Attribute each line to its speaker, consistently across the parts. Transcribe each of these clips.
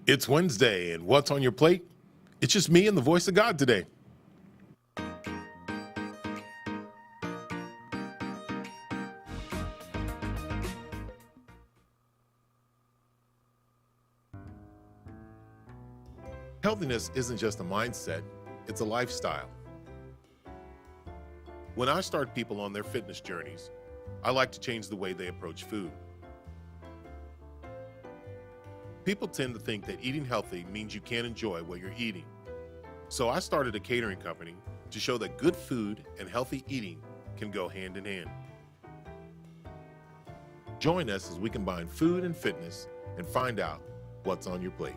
Speaker 1: It's Wednesday, and what's on your plate? It's just me and the voice of God today. Healthiness isn't just a mindset, it's a lifestyle. When I start people on their fitness journeys, I like to change the way they approach food. People tend to think that eating healthy means you can't enjoy what you're eating. So I started a catering company to show that good food and healthy eating can go hand in hand. Join us as we combine food and fitness and find out what's on your plate.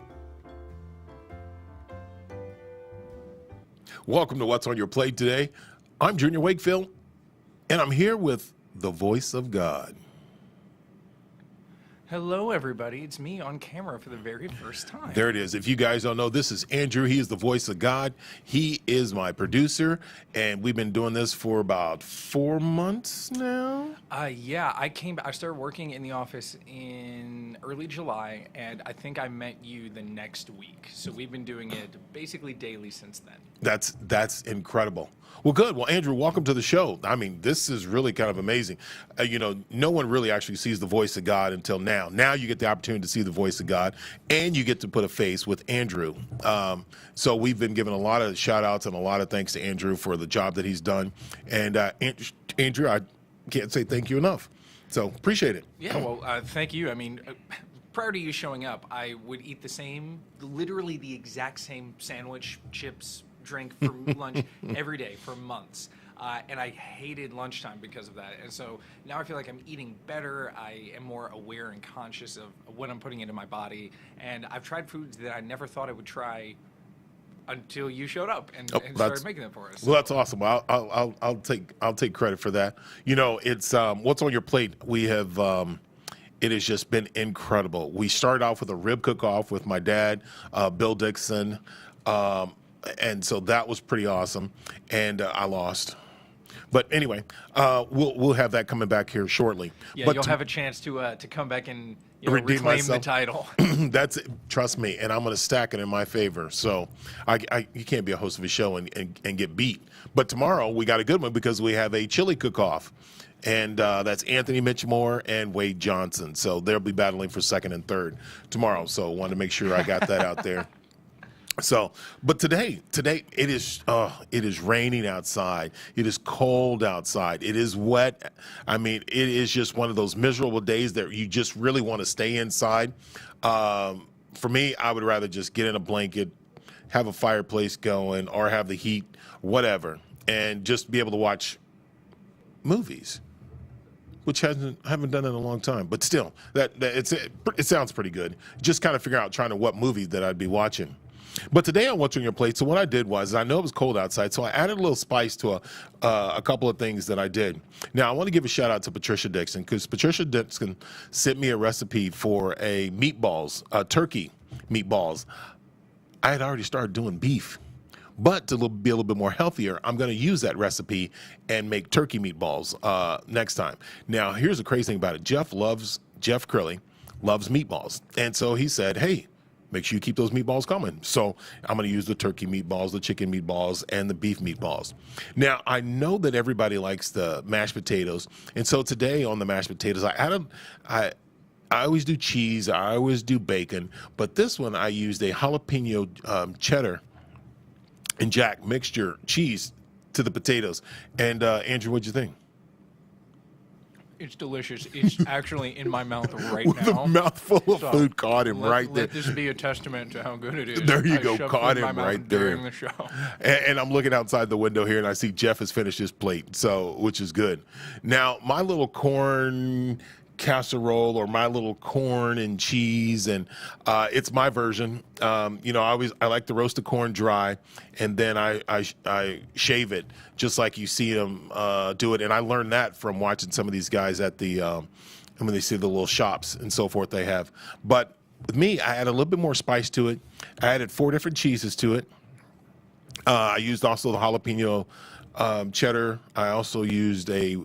Speaker 1: Welcome to What's on Your Plate today. I'm Junior Wakefield, and I'm here with the voice of God.
Speaker 2: Hello, everybody. It's me on camera for the very first time.
Speaker 1: There it is. If you guys don't know, this is Andrew. He is the voice of God. He is my producer, and we've been doing this for about 4 months now.
Speaker 2: Yeah, I started working in the office in early July, and I think I met you the next week. So we've been doing it basically daily since then.
Speaker 1: That's incredible. Well, good. Well, Andrew, welcome to the show. I mean, this is really kind of amazing. No one really actually sees the voice of God until now. Now you get the opportunity to see the voice of God, and you get to put a face with Andrew. So we've been giving a lot of shout outs and a lot of thanks to Andrew for the job that he's done. And Andrew, I can't say thank you enough. So appreciate it.
Speaker 2: Yeah, well, thank you. I mean, prior to you showing up, I would eat literally the exact same sandwich, chips, drink for lunch every day for months. And I hated lunchtime because of that. And so now I feel like I'm eating better. I am more aware and conscious of what I'm putting into my body. And I've tried foods that I never thought I would try until you showed up and started making them for us.
Speaker 1: Well, that's awesome. I'll take credit for that. It's what's on your plate. We have. It has just been incredible. We started off with a rib cook-off with my dad, Bill Dixon. And so that was pretty awesome, and I lost. But anyway, we'll have that coming back here shortly.
Speaker 2: Yeah,
Speaker 1: but
Speaker 2: you'll have a chance to come back and
Speaker 1: redeem
Speaker 2: reclaim
Speaker 1: myself.
Speaker 2: the title.
Speaker 1: That's it. Trust me, and I'm going to stack it in my favor. So you can't be a host of a show and get beat. But tomorrow we got a good one because we have a chili cook-off. And that's Anthony Mitchmore and Wade Johnson. So they'll be battling for second and third tomorrow. So I wanted to make sure I got that out there. So, but today it is raining outside. It is cold outside. It is wet. I mean, it is just one of those miserable days that you just really want to stay inside. For me, I would rather just get in a blanket, have a fireplace going, or have the heat, whatever, and just be able to watch movies, which I haven't done in a long time. But still, it sounds pretty good. Just kind of figure out what movie that I'd be watching. But today on What's on Your Plate, so what I did was, I know it was cold outside, so I added a little spice to a couple of things that I did. Now, I want to give a shout out to Patricia Dixon, because Patricia Dixon sent me a recipe for turkey meatballs. I had already started doing beef, but to be a little bit more healthier, I'm going to use that recipe and make turkey meatballs next time. Now, here's the crazy thing about it. Jeff Curley loves meatballs, and so he said, hey, make sure you keep those meatballs coming. So I'm going to use the turkey meatballs, the chicken meatballs, and the beef meatballs. Now, I know that everybody likes the mashed potatoes. And so today on the mashed potatoes, I always do cheese. I always do bacon. But this one, I used a jalapeno cheddar and jack mixture cheese to the potatoes. And Andrew, what'd you think?
Speaker 2: It's delicious. It's actually in my mouth right
Speaker 1: With
Speaker 2: now.
Speaker 1: a mouthful of food caught him right there.
Speaker 2: Let this be a testament to how good it is.
Speaker 1: There you
Speaker 2: I
Speaker 1: go,
Speaker 2: shoved
Speaker 1: caught
Speaker 2: it in my
Speaker 1: him
Speaker 2: mouth
Speaker 1: right there.
Speaker 2: during the show.
Speaker 1: And I'm looking outside the window here, and I see Jeff has finished his plate, which is good. Now, my little corn casserole, or my little corn and cheese, and it's my version. I like to roast the corn dry, and then I shave it just like you see them do it. And I learned that from watching some of these guys at when they see the little shops and so forth they have. But with me, I added a little bit more spice to it. I added 4 different cheeses to it. I used also the jalapeno cheddar. I also used a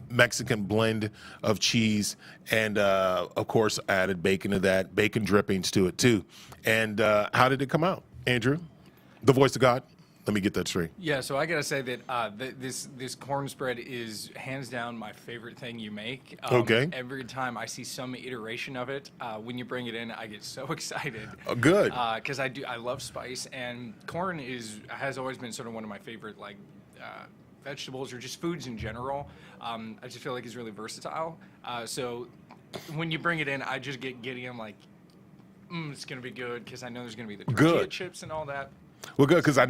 Speaker 1: Mexican blend of cheese, and of course, I added bacon to that, bacon drippings to it too. And how did it come out, Andrew? The voice of God. Let me get that straight.
Speaker 2: Yeah, so I gotta say that this corn spread is hands down my favorite thing you make.
Speaker 1: Okay.
Speaker 2: Every time I see some iteration of it, when you bring it in, I get so excited.
Speaker 1: Good.
Speaker 2: Because I love spice, and corn has always been sort of one of my favorite vegetables or just foods in general. I just feel like it's really versatile. So when you bring it in, I just get giddy. I'm like, it's gonna be good because I know there's gonna be the tortilla chips and all that.
Speaker 1: Well, good, because and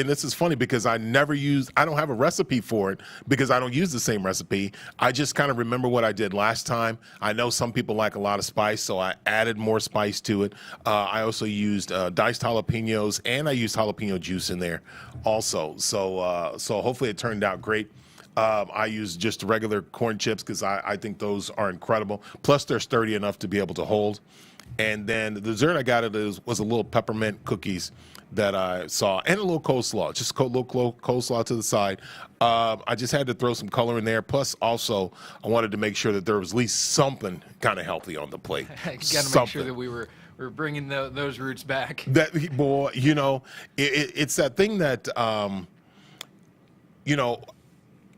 Speaker 1: this is funny because I don't have a recipe for it because I don't use the same recipe. I just kind of remember what I did last time. I know some people like a lot of spice, so I added more spice to it. I also used diced jalapenos, and I used jalapeno juice in there also. So hopefully it turned out great. I use just regular corn chips because I think those are incredible. Plus, they're sturdy enough to be able to hold. And then the dessert I got was a little peppermint cookies that I saw, and a little coleslaw, just a little coleslaw to the side. I just had to throw some color in there. Plus, also, I wanted to make sure that there was at least something kind of healthy on the plate.
Speaker 2: Got to make sure that we were bringing those roots back.
Speaker 1: That boy, it's that thing that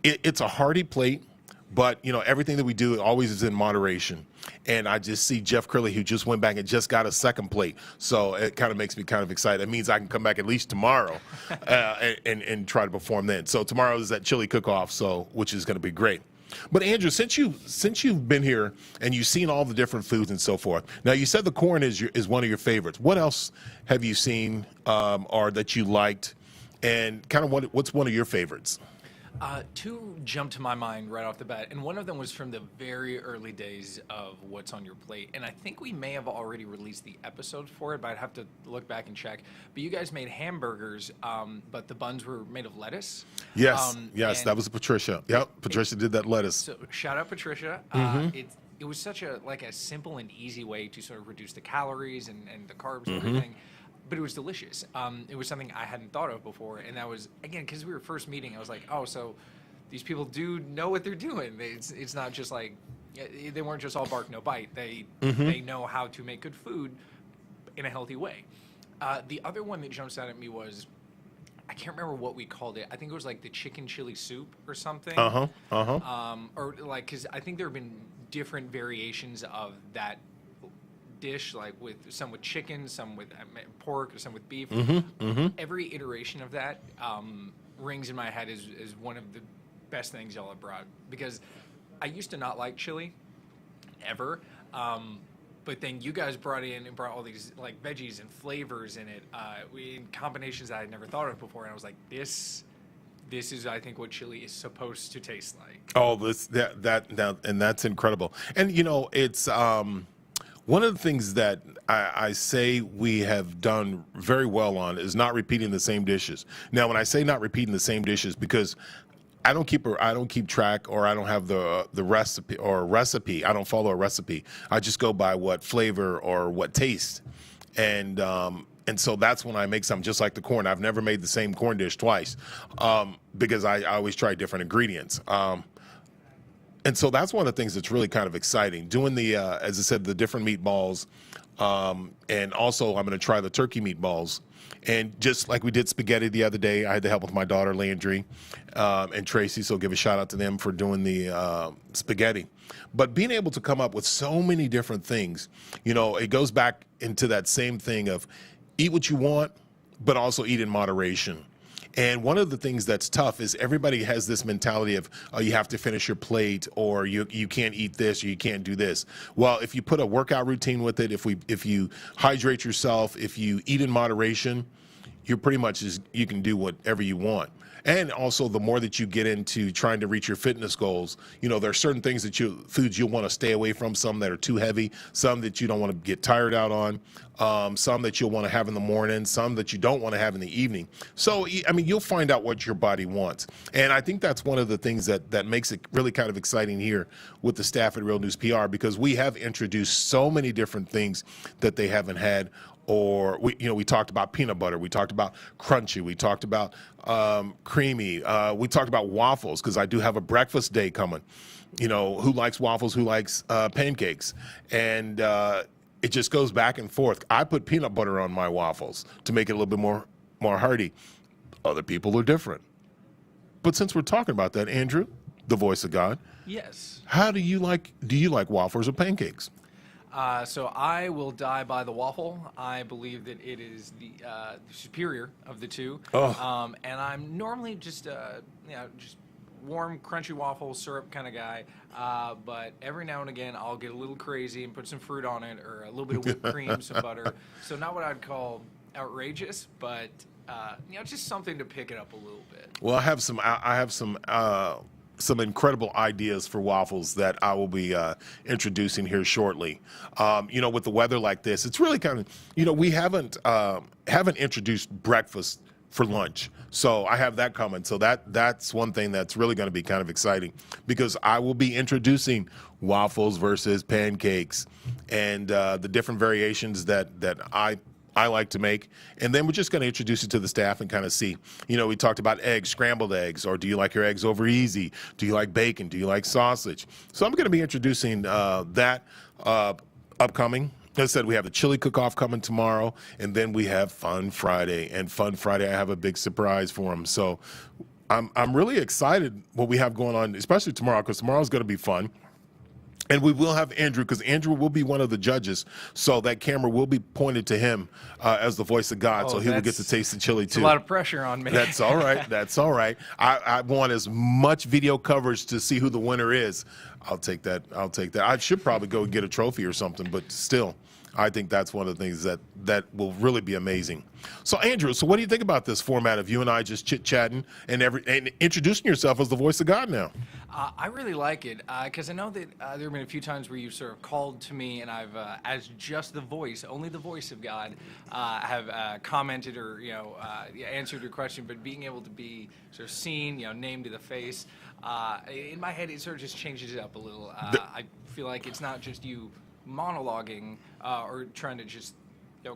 Speaker 1: it's a hearty plate, but everything that we do always is in moderation. And I just see Jeff Curley, who just went back and just got a second plate. So it kind of makes me kind of excited. It means I can come back at least tomorrow and try to perform then. So tomorrow is that chili cook-off, which is going to be great. But Andrew, since you've been here and you've seen all the different foods and so forth, now you said the corn is one of your favorites. What else have you seen or that you liked, and kind of what's one of your favorites?
Speaker 2: Two jumped to my mind right off the bat, and one of them was from the very early days of What's on Your Plate, and I think we may have already released the episode for it, but I'd have to look back and check. But you guys made hamburgers, but the buns were made of lettuce.
Speaker 1: Yes, that was Patricia. Yep, Patricia did that lettuce.
Speaker 2: So shout out Patricia. It was such a simple and easy way to sort of reduce the calories and the carbs and everything. But it was delicious. It was something I hadn't thought of before, and that was, again, because we were first meeting, I was like, oh, so these people do know what they're doing. It's not just like, they weren't just all bark, no bite. They know how to make good food in a healthy way. The other one that jumps out at me was, I can't remember what we called it. I think it was like the chicken chili soup or something. Or because I think there have been different variations of that dish, like some with chicken, some with pork, or some with beef. Every iteration of that rings in my head as one of the best things y'all have brought, because I used to not like chili ever, but then you guys brought all these like veggies and flavors in it, in combinations that I'd never thought of before, and I was like, this is, I think, what chili is supposed to taste like.
Speaker 1: Oh, and that's incredible. And it's one of the things that I say we have done very well on is not repeating the same dishes. Now, when I say not repeating the same dishes, because I don't keep track, or I don't have the recipe. I don't follow a recipe. I just go by what flavor or what taste, and so that's when I make something, just like the corn. I've never made the same corn dish twice, because I always try different ingredients. And so that's one of the things that's really kind of exciting. Doing as I said, the different meatballs, and also I'm going to try the turkey meatballs. And just like we did spaghetti the other day, I had the help with my daughter Landry and Tracy, so give a shout out to them for doing the spaghetti. But being able to come up with so many different things, it goes back into that same thing of eat what you want, but also eat in moderation. And one of the things that's tough is everybody has this mentality of, oh, you have to finish your plate, or you can't eat this, or you can't do this. Well, if you put a workout routine with it, if you hydrate yourself, if you eat in moderation, you're pretty much you can do whatever you want. And also, the more that you get into trying to reach your fitness goals, there are certain things foods you'll want to stay away from, some that are too heavy, some that you don't want to get tired out on, some that you'll want to have in the morning, some that you don't want to have in the evening. So, you'll find out what your body wants. And I think that's one of the things that makes it really kind of exciting here with the staff at Real News PR, because we have introduced so many different things that they haven't had, or we talked about peanut butter, we talked about crunchy, we talked about creamy, we talked about waffles because I do have a breakfast day coming. Who likes waffles, who likes pancakes, and it just goes back and forth. I put peanut butter on my waffles to make it a little bit more hearty. Other people are different. But since we're talking about that, Andrew, the voice of God,
Speaker 2: Yes.
Speaker 1: how do you like waffles or pancakes?
Speaker 2: So I will die by the waffle. I believe that it is the superior of the two.
Speaker 1: Oh.
Speaker 2: And I'm normally just just warm, crunchy waffle syrup kind of guy. But every now and again, I'll get a little crazy and put some fruit on it, or a little bit of whipped cream, some butter. So not what I'd call outrageous, but just something to pick it up a little bit.
Speaker 1: Well, I have some incredible ideas for waffles that I will be introducing here shortly. With the weather like this, it's really kind of, we haven't introduced breakfast for lunch. So I have that coming. So that's one thing that's really going to be kind of exciting, because I will be introducing waffles versus pancakes and the different variations that I like to make. And then we're just going to introduce it to the staff and kind of see. We talked about eggs, scrambled eggs, or do you like your eggs over easy? Do you like bacon? Do you like sausage? So I'm going to be introducing that upcoming. As I said, we have the chili cook-off coming tomorrow, and then we have Fun Friday. And Fun Friday, I have a big surprise for them. So I'm really excited what we have going on, especially tomorrow, because tomorrow's going to be fun. And we will have Andrew, because Andrew will be one of the judges, so that camera will be pointed to him as the voice of God, so he will get to taste the chili too.
Speaker 2: A lot of pressure on me.
Speaker 1: That's all right. That's all right. I want as much video coverage to see who the winner is. I'll take that. I should probably go get a trophy or something, but still, I think that's one of the things that will really be amazing. So, Andrew, what do you think about this format of you and I just chit-chatting and introducing yourself as the voice of God now?
Speaker 2: I really like it because I know that there have been a few times where you've sort of called to me and I've, as just the voice, only the voice of God, have commented or answered your question. But being able to be sort of seen, named to the face, in my head it sort of just changes it up a little. I feel like it's not just you monologuing or trying to just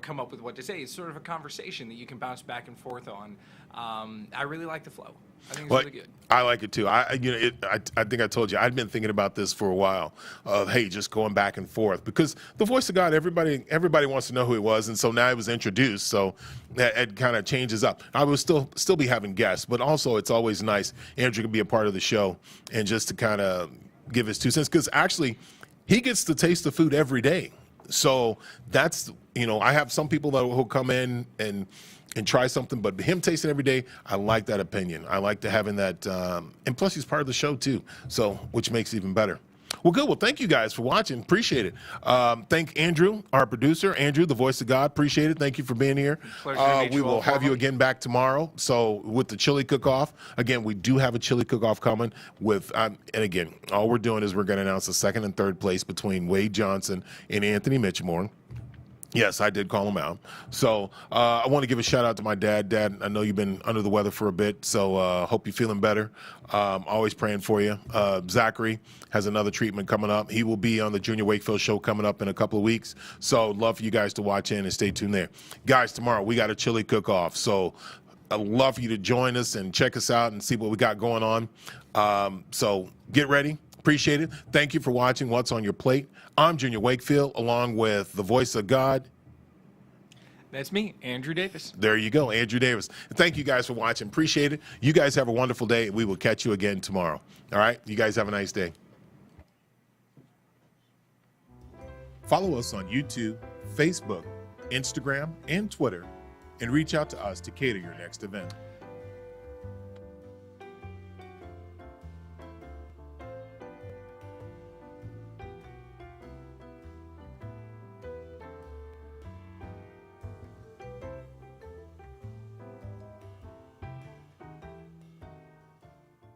Speaker 2: come up with what to say. It's sort of a conversation that you can bounce back and forth on. I really like the flow. I think it's really good.
Speaker 1: I like it too. I think I told you I'd been thinking about this for a while. Of just going back and forth, because the voice of God, everybody wants to know who it was, and so now it was introduced. So it kind of changes up. I will still be having guests, but also it's always nice Andrew can be a part of the show and just to kind of give his 2 cents, because actually he gets to taste the food every day. So that's, I have some people that will come in and try something, but him tasting every day, I like that opinion. I like to having that, and plus he's part of the show too, so which makes it even better. Well, good. Well, thank you guys for watching. Appreciate it. Thank Andrew, our producer. Andrew, the voice of God. Appreciate it. Thank you for being here.
Speaker 2: Pleasure to meet
Speaker 1: we
Speaker 2: you
Speaker 1: will
Speaker 2: all,
Speaker 1: have you again back tomorrow. So with the chili cook-off, again, we do have a chili cook-off coming with, and again, all we're doing is we're going to announce the second and third place between Wade Johnson and Anthony Mitchmore. Yes, I did call him out. So I want to give a shout out to my dad. Dad, I know you've been under the weather for a bit, so hope you're feeling better. Always praying for you. Zachary has another treatment coming up. He will be on the Junior Wakefield show coming up in a couple of weeks. So love for you guys to watch in and stay tuned there. Guys, tomorrow we got a chili cook-off. So I'd love for you to join us and check us out and see what we got going on. So get ready. Appreciate it. Thank you for watching What's on Your Plate. I'm Junior Wakefield, along with the voice of God.
Speaker 2: That's me, Andrew Davis.
Speaker 1: There you go, Andrew Davis. Thank you guys for watching. Appreciate it. You guys have a wonderful day. We will catch you again tomorrow. All right? You guys have a nice day. Follow us on YouTube, Facebook, Instagram, and Twitter, and reach out to us to cater your next event.